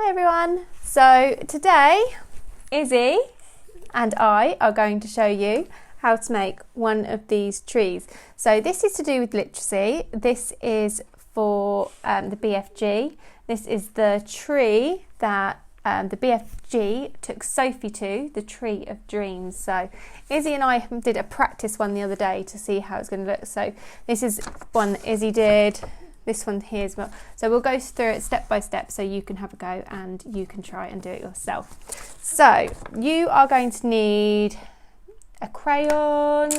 Hi everyone, so today Izzy and I are going to show you how to make one of these trees. So this is to do with literacy. This is for the BFG. This is the tree that the BFG took Sophie to, the Tree of Dreams. So Izzy and I did a practice one the other day to see how it's going to look. So this is one that Izzy did. This one here as well. So we'll go through it step by step so you can have a go and you can try and do it yourself. So you are going to need a crayon,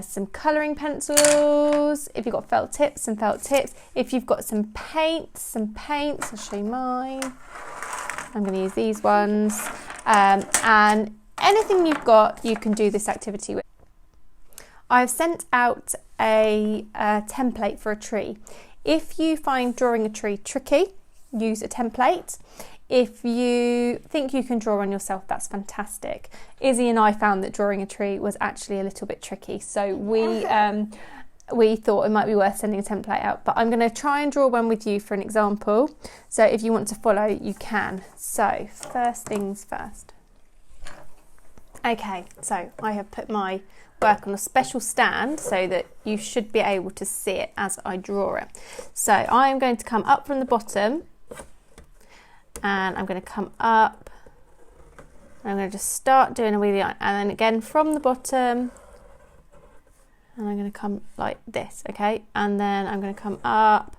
some colouring pencils. If you've got felt tips, some felt tips. If you've got some paints, I'll show you mine. I'm going to use these ones. And anything you've got, you can do this activity with. I've sent out a template for a tree. If you find drawing a tree tricky, use a template. If you think you can draw one yourself, that's fantastic. Izzy and I found that drawing a tree was actually a little bit tricky, so we thought it might be worth sending a template out, but I'm going to try and draw one with you for an example. So if you want to follow, you can. So first things first. Okay, so I have put my work on a special stand so that you should be able to see it as I draw it. So I am going to come up from the bottom and I'm going to come up and I'm going to just start doing a wheelie line, and then again from the bottom, and I'm going to come like this, okay, and then I'm going to come up.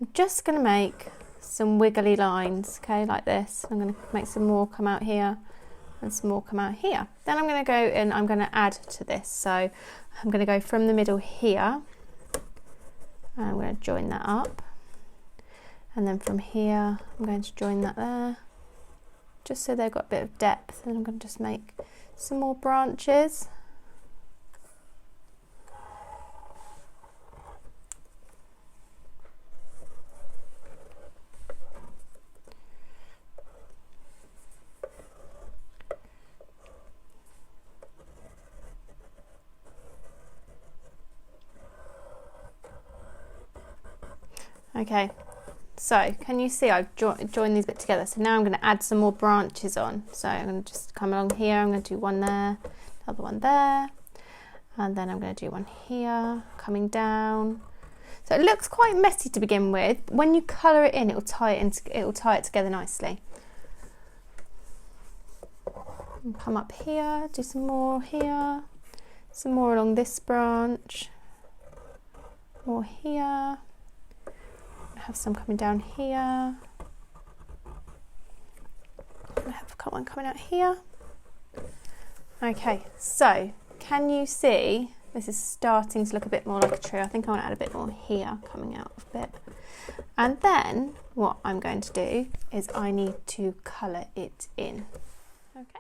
I'm just going to make some wiggly lines, okay, like this. I'm going to make some more come out here and some more come out here. Then I'm going to go and I'm going to add to this. So I'm going to go from the middle here and I'm going to join that up, and then from here I'm going to join that there, just so they've got a bit of depth. And I'm going to just make some more branches. Okay, so can you see I've joined these bits together? So now I'm going to add some more branches on. So I'm going to just come along here, I'm going to do one there, another one there, and then I'm going to do one here, coming down. So it looks quite messy to begin with. When you colour it in, it will tie it together nicely. And come up here, do some more here, some more along this branch, more here. Have some coming down here. I have one coming out here. Okay, so can you see this is starting to look a bit more like a tree? I think I want to add a bit more here coming out a bit. And then what I'm going to do is I need to colour it in. Okay.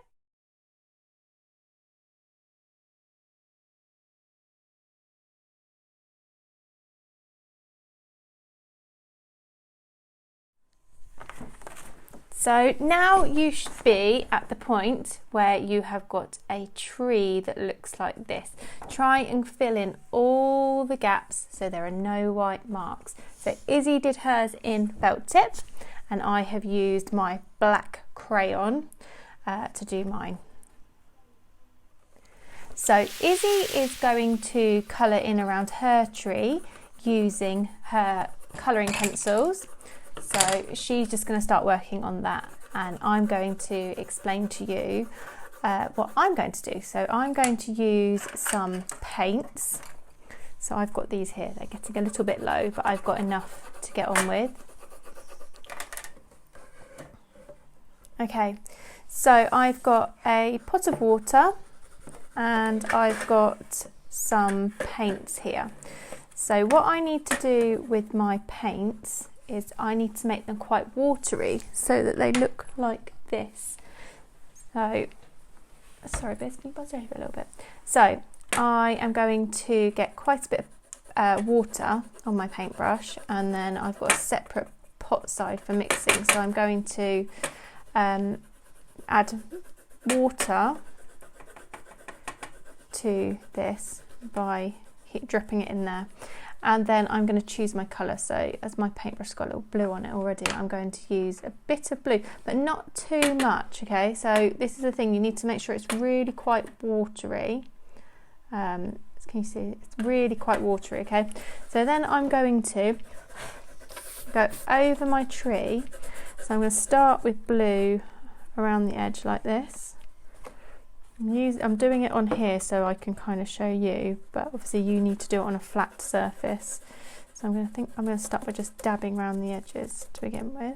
So now you should be at the point where you have got a tree that looks like this. Try and fill in all the gaps so there are no white marks. So Izzy did hers in felt tip and I have used my black crayon to do mine. So Izzy is going to colour in around her tree using her colouring pencils. So she's just going to start working on that, and I'm going to explain to you what I'm going to do. So I'm going to use some paints. So I've got these here, they're getting a little bit low, but I've got enough to get on with. Okay, so I've got a pot of water and I've got some paints here. So what I need to do with my paints is I need to make them quite watery so that they look like this. So, sorry Biz, can you buzz over a little bit? So I am going to get quite a bit of water on my paintbrush, and then I've got a separate pot side for mixing. So I'm going to add water to this by keep dripping it in there. And then I'm going to choose my colour. So as my paintbrush's got a little blue on it already, I'm going to use a bit of blue, but not too much, okay? So this is the thing, you need to make sure it's really quite watery. Can you see? It's really quite watery, okay? So then I'm going to go over my tree. So I'm going to start with blue around the edge like this. I'm doing it on here so I can kind of show you, but obviously you need to do it on a flat surface. So I'm going to start by just dabbing around the edges to begin with.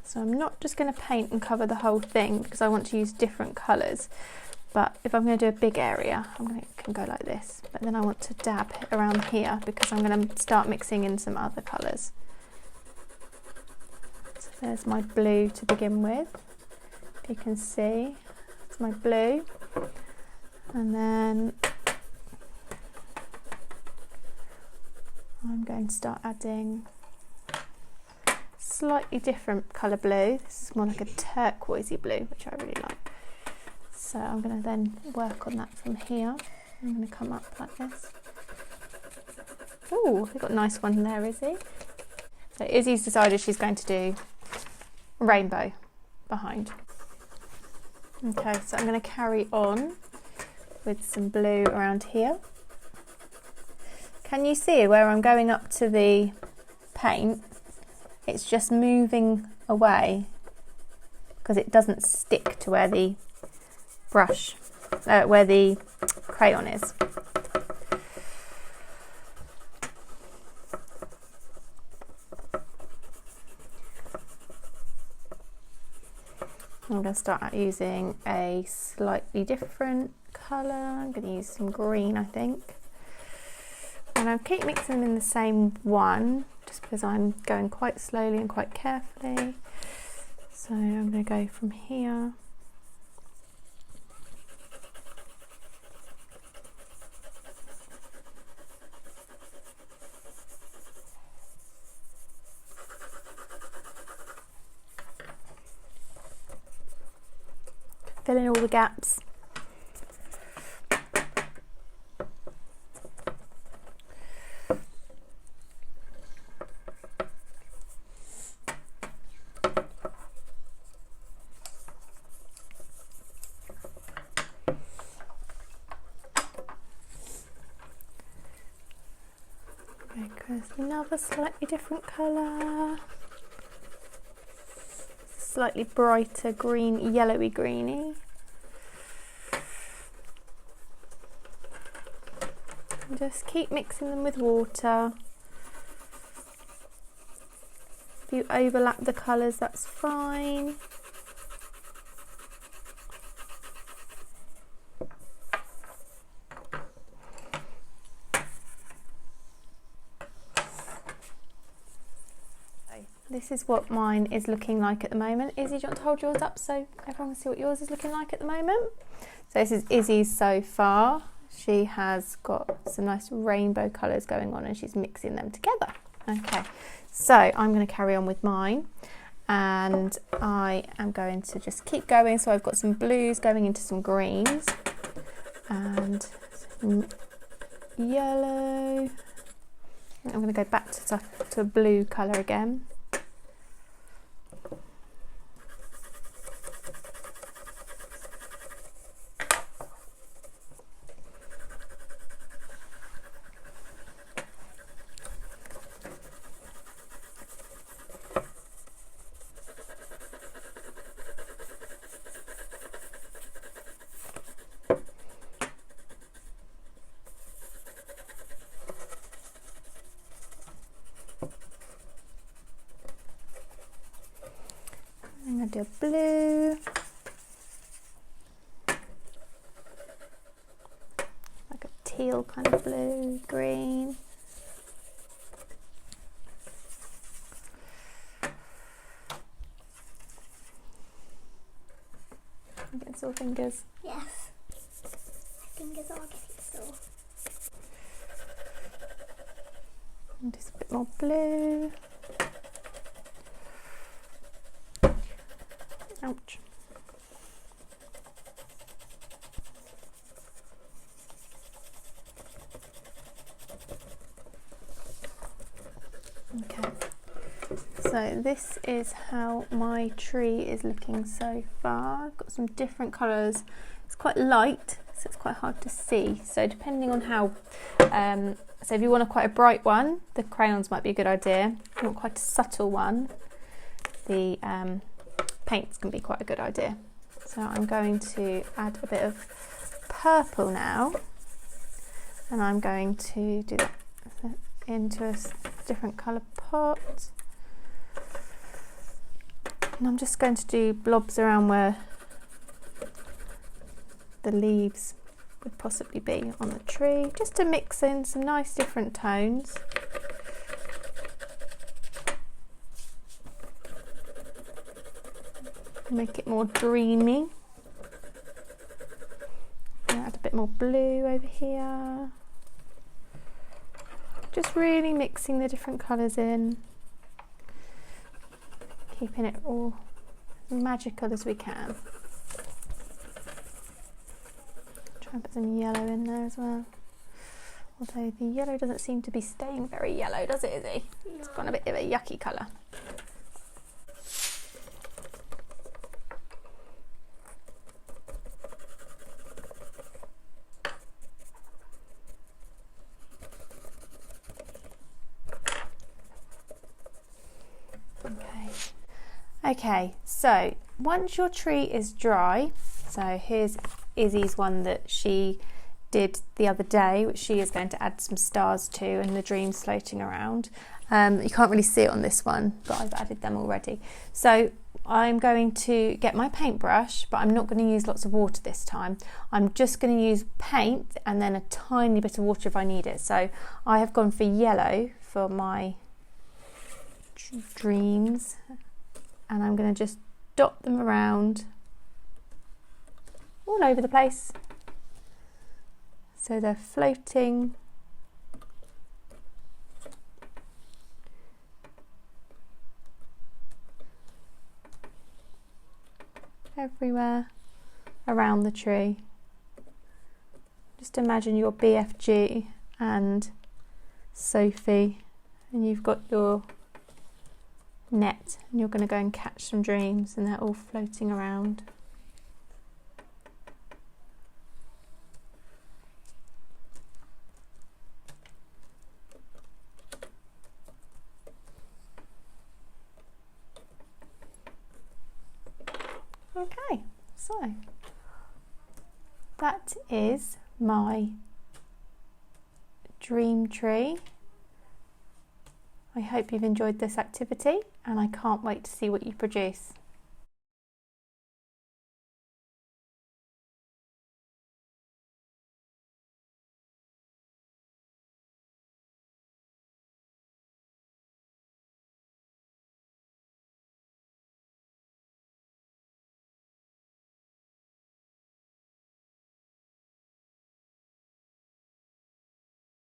So I'm not just going to paint and cover the whole thing because I want to use different colours. But if I'm going to do a big area, can go like this. But then I want to dab around here because I'm going to start mixing in some other colours. So there's my blue to begin with. If you can see, it's my blue. And then I'm going to start adding slightly different colour blue. This is more like a turquoisey blue, which I really like. So I'm going to then work on that from here. I'm going to come up like this. Oh, we've got a nice one there, Issy. So Issy's decided she's going to do a rainbow behind. Okay, so I'm going to carry on with some blue around here. Can you see where I'm going up to the paint? It's just moving away because it doesn't stick to where the brush, where the crayon is. I'm going to start out using a slightly different colour. I'm going to use some green, I think. And I'll keep mixing them in the same one, just because I'm going quite slowly and quite carefully. So I'm going to go from here. Fill in all the gaps. Because another slightly different colour. Slightly brighter green, yellowy greeny. And just keep mixing them with water. If you overlap the colours, that's fine. This is what mine is looking like at the moment. Issy, do you want to hold yours up so everyone can see what yours is looking like at the moment? So this is Issy's so far. She has got some nice rainbow colours going on and she's mixing them together. Okay, so I'm going to carry on with mine and I am going to just keep going. So I've got some blues going into some greens and some yellow. I'm going to go back to a blue colour again. I'm going to do a blue, like a teal kind of blue, green. You getting sore fingers? Yes. My fingers are getting sore. And just a bit more blue. Ouch. So this is how my tree is looking so far. I've got some different colours. It's quite light, so it's quite hard to see. So depending on how, so if you want quite a bright one, the crayons might be a good idea. If you want quite a subtle one, the paints can be quite a good idea. So I'm going to add a bit of purple now, and I'm going to do that into a different colour pot. And I'm just going to do blobs around where the leaves would possibly be on the tree, just to mix in some nice different tones. Make it more dreamy. Add a bit more blue over here. Just really mixing the different colours in, keeping it all as magical as we can. Try and put some yellow in there as well. Although the yellow doesn't seem to be staying very yellow, does it, Izzy? It's gone a bit of a yucky colour. Okay, so once your tree is dry, so here's Izzy's one that she did the other day, which she is going to add some stars to and the dreams floating around. You can't really see it on this one, but I've added them already. So I'm going to get my paintbrush, but I'm not going to use lots of water this time. I'm just going to use paint and then a tiny bit of water if I need it. So I have gone for yellow for my dreams. And I'm going to just dot them around all over the place so they're floating everywhere around the tree. Just imagine your BFG and Sophie, and you've got your net, and you're going to go and catch some dreams, and they're all floating around. Okay, so that is my dream tree. I hope you've enjoyed this activity, and I can't wait to see what you produce.